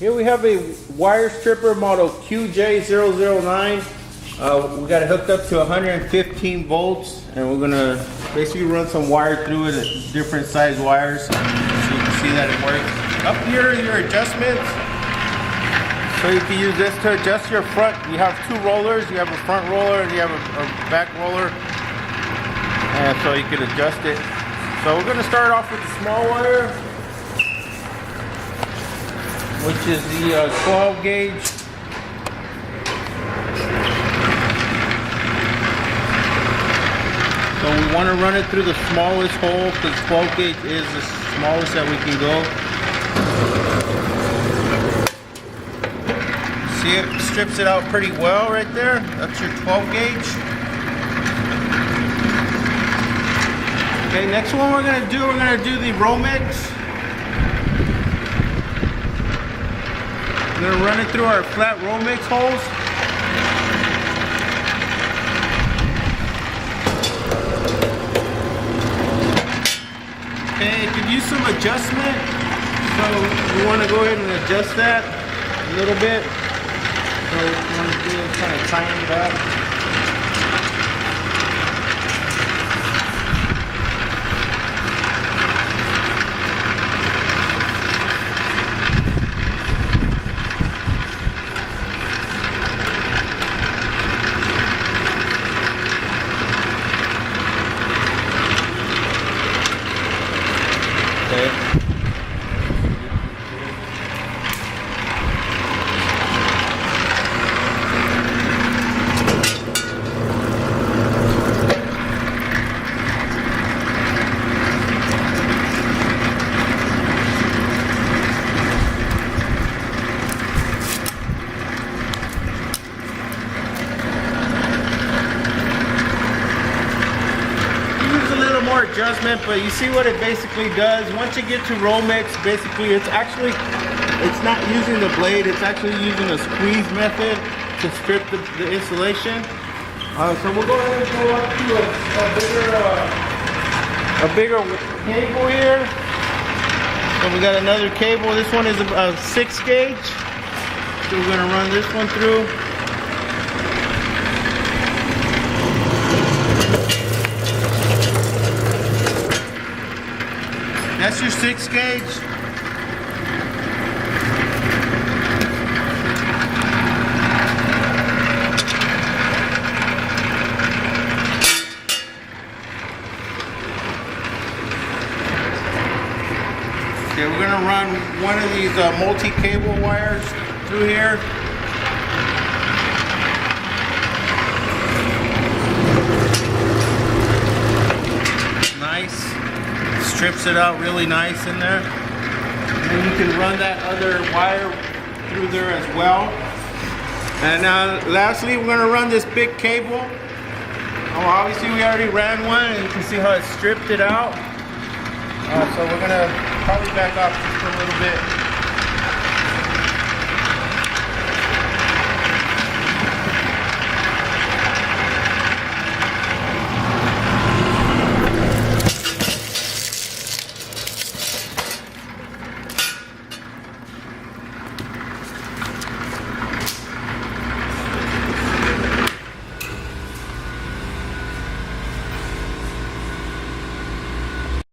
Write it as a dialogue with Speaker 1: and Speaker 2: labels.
Speaker 1: Here we have a wire stripper model QJ009. We got it hooked up to 115 volts, and we're gonna basically run some wire through it, different size wires, so you can see that it works. Up here are your adjustments. So you can use this to adjust your front. You have two rollers. You have a front roller and you have a back roller, and so you can adjust it. So we're gonna start off with the small wire, which is the 12 gauge. So we want to run it through the smallest hole because 12 gauge is the smallest that we can go. See, it strips it out pretty well right there. That's your 12 gauge. Okay, next one we're going to do the Romex. We're going to run it through our flat Romex holes. Okay, it could use some adjustment, so we want to go ahead and adjust that a little bit. So what we want to do is kind of tighten it up. More adjustment, but you see what it basically does. Once you get to Romex, basically it's not using the blade, it's actually using a squeeze method to strip the insulation. So we'll go ahead and go up to a bigger cable here. So we got another cable. This one is a 6 gauge. So we're going to run this one through. That's your 6 gauge. Okay, we're gonna run one of these multi-cable wires through here. Nice. Strips it out really nice in there. And then you can run that other wire through there as well. And lastly, we're going to run this big cable. Obviously we already ran one and you can see how it stripped it out. So we're going to probably back off just a little bit.